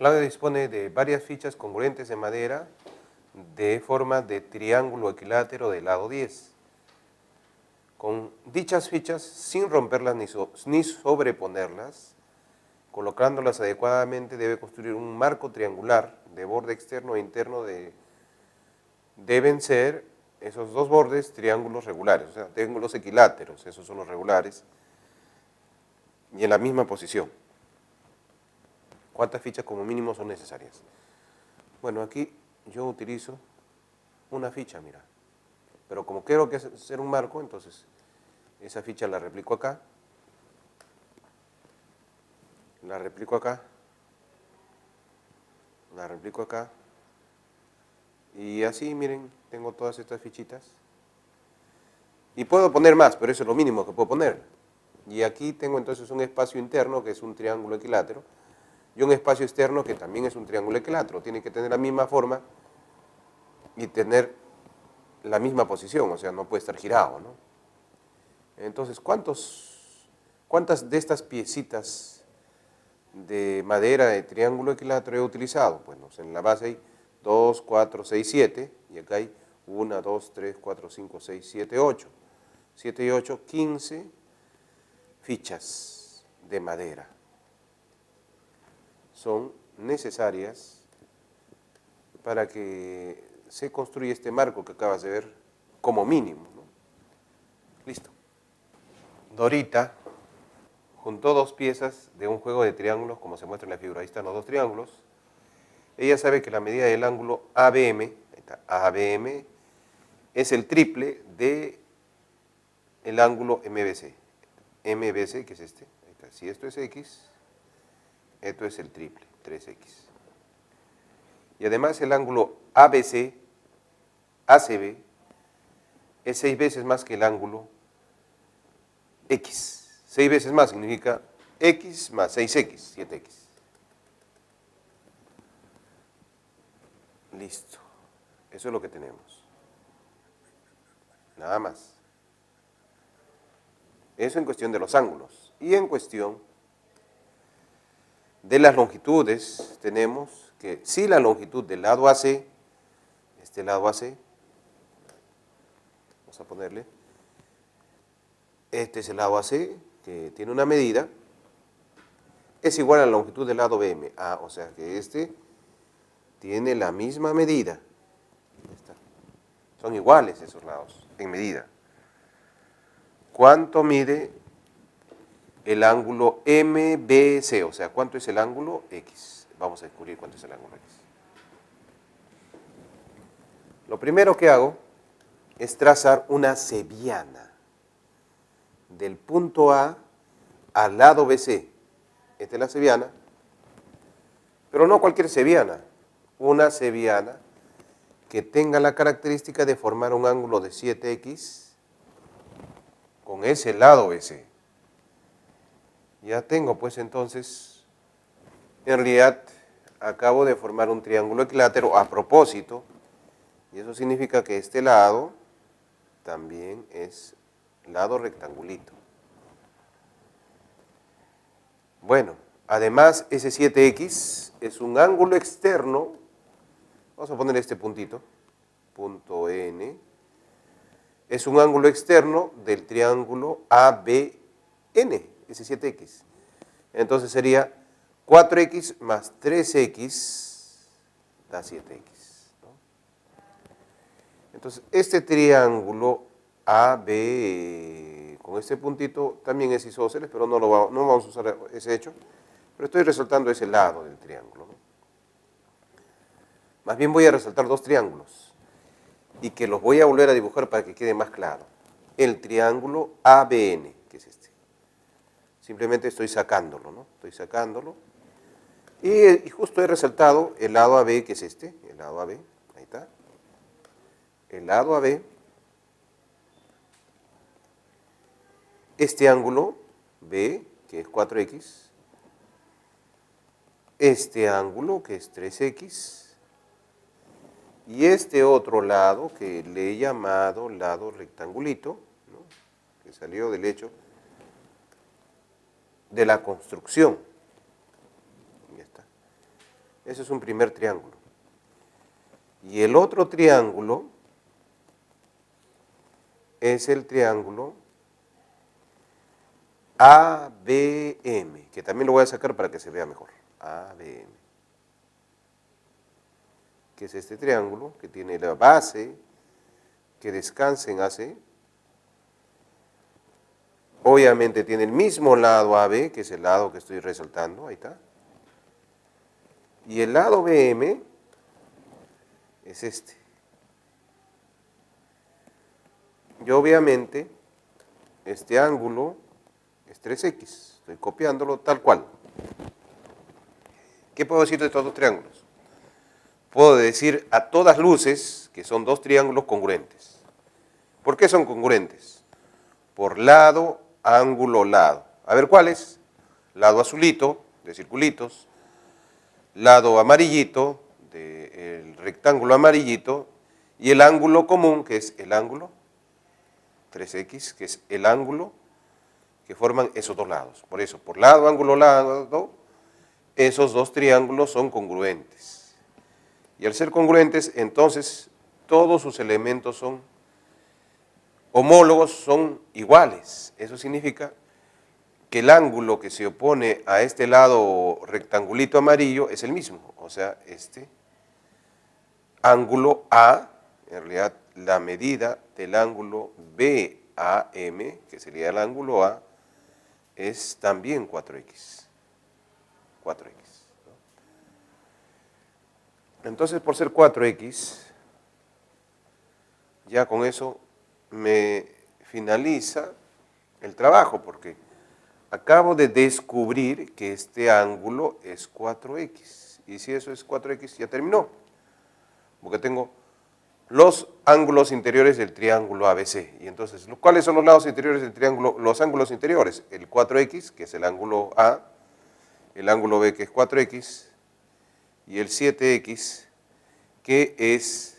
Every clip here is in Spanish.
Claudia dispone de varias fichas congruentes de madera de forma de triángulo equilátero del lado 10. Con dichas fichas, sin romperlas ni sobreponerlas, colocándolas adecuadamente, debe construir un marco triangular de borde externo e interno. Deben ser esos dos bordes triángulos regulares, o sea, triángulos equiláteros, esos son los regulares, y en la misma posición. ¿Cuántas fichas como mínimo son necesarias? Bueno, aquí yo utilizo una ficha, mira, pero como quiero que hacer un marco, entonces esa ficha la replico acá, la replico acá, la replico acá, y así, miren, tengo todas estas fichitas. Y puedo poner más, pero eso es lo mínimo que puedo poner. Y aquí tengo entonces un espacio interno que es un triángulo equilátero, y un espacio externo que también es un triángulo equilátero. Tiene que tener la misma forma y tener la misma posición, o sea, no puede estar girado, ¿no? Entonces, ¿cuántas de estas piecitas de madera de triángulo equilátero he utilizado? Bueno, en la base hay 2, 4, 6, 7, y acá hay 1, 2, 3, 4, 5, 6, 7, 8. 7 y 8, 15 fichas de madera son necesarias para que se construya este marco que acabas de ver como mínimo, ¿no? Listo. Dorita juntó dos piezas de un juego de triángulos, como se muestra en la figura. Ahí están los dos triángulos. Ella sabe que la medida del ángulo ABM, ahí está, ABM, es el triple de el ángulo MBC. MBC, que es este. Ahí está. Si esto es X, esto es el triple, 3X. Y además el ángulo ABC, ACB, es 6 veces más que el ángulo X. 6 veces más significa X más 6X, 7X. Listo. Eso es lo que tenemos. Nada más. Eso en cuestión de los ángulos. Y en cuestión de las longitudes, tenemos que si la longitud del lado AC, este lado AC, vamos a ponerle, este es el lado AC, que tiene una medida, es igual a la longitud del lado BM. Ah, o sea que este tiene la misma medida. Ahí está. Son iguales esos lados en medida. ¿Cuánto mide el ángulo MBC? O sea, ¿cuánto es el ángulo X? Vamos a descubrir cuánto es el ángulo X. Lo primero que hago es trazar una cebiana del punto A al lado BC. Esta es la cebiana, pero no cualquier cebiana, una cebiana que tenga la característica de formar un ángulo de 7X con ese lado BC. Ya tengo pues entonces, en realidad acabo de formar un triángulo equilátero a propósito, y eso significa que este lado también es lado rectangulito. Bueno, además ese 7X es un ángulo externo, vamos a poner este puntito, punto N, es un ángulo externo del triángulo ABN, ese 7X. Entonces sería 4X más 3X da 7X, ¿no? Entonces este triángulo AB con este puntito también es isósceles, pero no vamos a usar ese hecho, pero estoy resaltando ese lado del triángulo, ¿no? Más bien voy a resaltar dos triángulos y que los voy a volver a dibujar para que quede más claro. El triángulo ABN, que es este. Simplemente estoy sacándolo, ¿no? Estoy sacándolo. Y justo he resaltado el lado AB, que es este, el lado AB, ahí está. El lado AB. Este ángulo B, que es 4X. Este ángulo, que es 3X. Y este otro lado, que le he llamado lado rectangulito, ¿no? Que salió del hecho de la construcción. Ya está. Ese es un primer triángulo. Y el otro triángulo es el triángulo ABM, que también lo voy a sacar para que se vea mejor. ABM. Que es este triángulo que tiene la base que descansa en AC. Obviamente tiene el mismo lado AB, que es el lado que estoy resaltando, ahí está. Y el lado BM es este. Y obviamente este ángulo es 3X, estoy copiándolo tal cual. ¿Qué puedo decir de estos dos triángulos? Puedo decir a todas luces que son dos triángulos congruentes. ¿Por qué son congruentes? Por lado, ángulo, lado. A ver, ¿cuáles? Lado azulito, de circulitos, lado amarillito, del rectángulo amarillito, y el ángulo común, que es el ángulo 3X, que es el ángulo que forman esos dos lados. Por eso, por lado, ángulo, lado, esos dos triángulos son congruentes. Y al ser congruentes, entonces, todos sus elementos son homólogos, son iguales. Eso significa que el ángulo que se opone a este lado rectangulito amarillo es el mismo. O sea, este ángulo A, en realidad la medida del ángulo BAM, que sería el ángulo A, es también 4X. 4X. Entonces, por ser 4X, ya con eso me finaliza el trabajo, porque acabo de descubrir que este ángulo es 4X. Y si eso es 4X, ya terminó. Porque tengo los ángulos interiores del triángulo ABC. Y entonces, ¿cuáles son los lados interiores del triángulo? Los ángulos interiores, el 4X, que es el ángulo A, el ángulo B, que es 4X, y el 7X, que es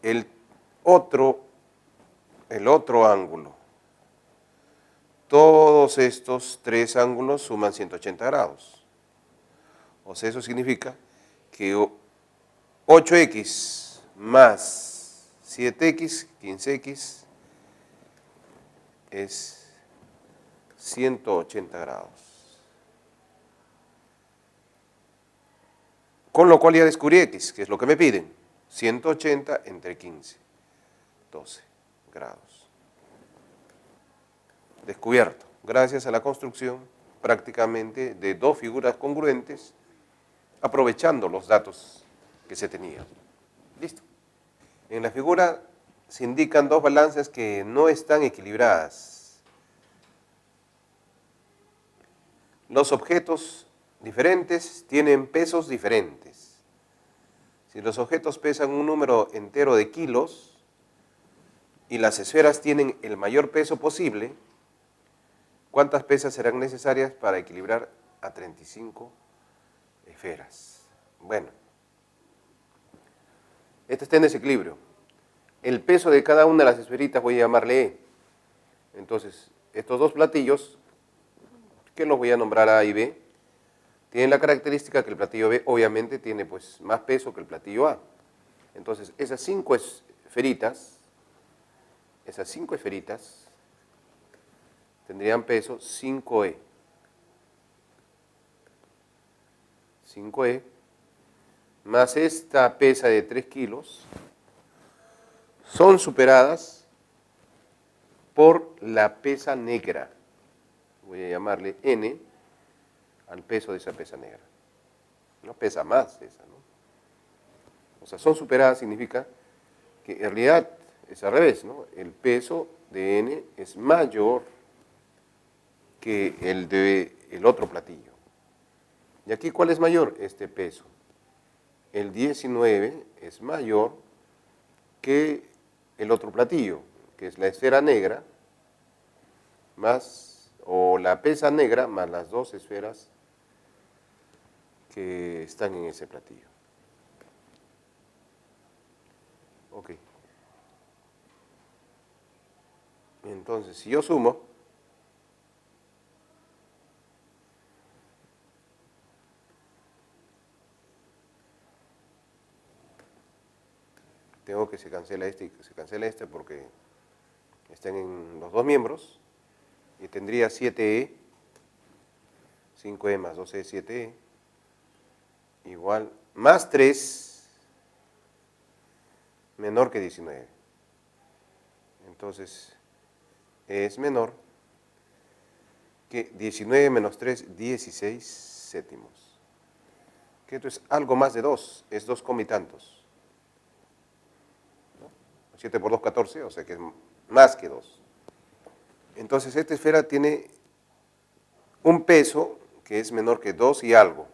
el otro ángulo. Todos estos tres ángulos suman 180 grados. O sea, eso significa que 8X más 7X, 15X, es 180 grados. Con lo cual ya descubrí X, que es lo que me piden. 180 entre 15, 12 grados. Descubierto, gracias a la construcción prácticamente de dos figuras congruentes, aprovechando los datos que se tenían. Listo. En la figura se indican dos balanzas que no están equilibradas. Los objetos diferentes tienen pesos diferentes. Si los objetos pesan un número entero de kilos y las esferas tienen el mayor peso posible, ¿cuántas pesas serán necesarias para equilibrar a 35 esferas? Bueno, este está en desequilibrio. El peso de cada una de las esferitas voy a llamarle E. Entonces, estos dos platillos, que los voy a nombrar A y B, tienen la característica que el platillo B obviamente tiene pues más peso que el platillo A. Entonces, esas cinco esferitas tendrían peso 5E. 5E más esta pesa de 3 kilos son superadas por la pesa negra. Voy a llamarle N al peso de esa pesa negra. No pesa más esa, ¿no? O sea, son superadas significa que en realidad es al revés, ¿no? El peso de N es mayor que el de el otro platillo. ¿Y aquí cuál es mayor? Este peso. El 19 es mayor que el otro platillo, que es la esfera negra, más, o la pesa negra, más las dos esferas que están en ese platillo. Ok. Entonces, si yo sumo, tengo que se cancela este y se cancela este porque están en los dos miembros, y tendría 7e, 5e más 2e, 7e, igual, más 3, menor que 19. Entonces, es menor que 19 menos 3, 16 séptimos. Que esto es algo más de 2, es 2 y tantos. 7 por 2, 14, o sea que es más que 2. Entonces, esta esfera tiene un peso que es menor que 2 y algo.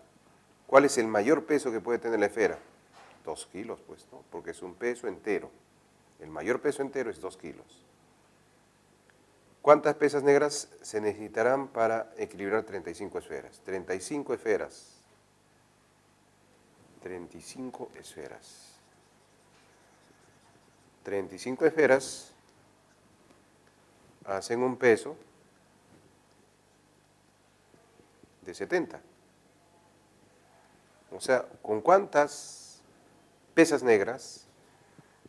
¿Cuál es el mayor peso que puede tener la esfera? 2 kilos, pues, ¿no? Porque es un peso entero. El mayor peso entero es 2 kilos. ¿Cuántas pesas negras se necesitarán para equilibrar 35 esferas? 35 esferas. 35 esferas. 35 esferas hacen un peso de 70. O sea, ¿con cuántas pesas negras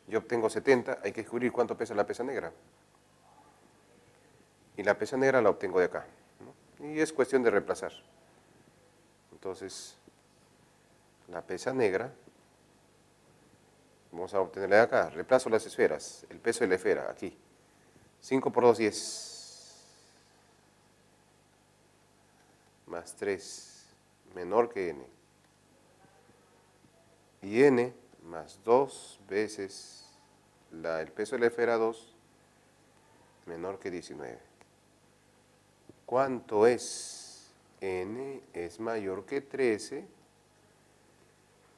yo obtengo 70? Hay que descubrir cuánto pesa la pesa negra. Y la pesa negra la obtengo de acá, ¿no? Y es cuestión de reemplazar. Entonces, la pesa negra, vamos a obtenerla de acá. Reemplazo las esferas, el peso de la esfera, aquí. 5 por 2, 10. Más 3, menor que n. Y n más 2 veces el peso de la esfera 2, menor que 19. ¿Cuánto es? N es mayor que 13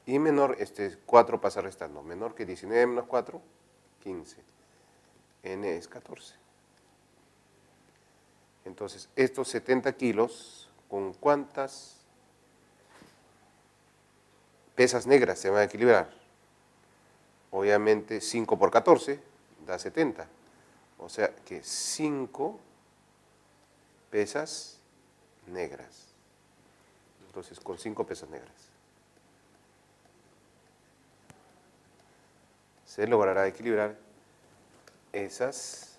y menor, 4 pasa restando, menor que 19 menos 4, 15. N es 14. Entonces, estos 70 kilos, ¿con cuántas pesas negras se van a equilibrar? Obviamente 5 por 14 da 70. O sea que 5 pesas negras. Entonces, con 5 pesas negras se logrará equilibrar esas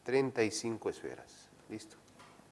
35 esferas. Listo.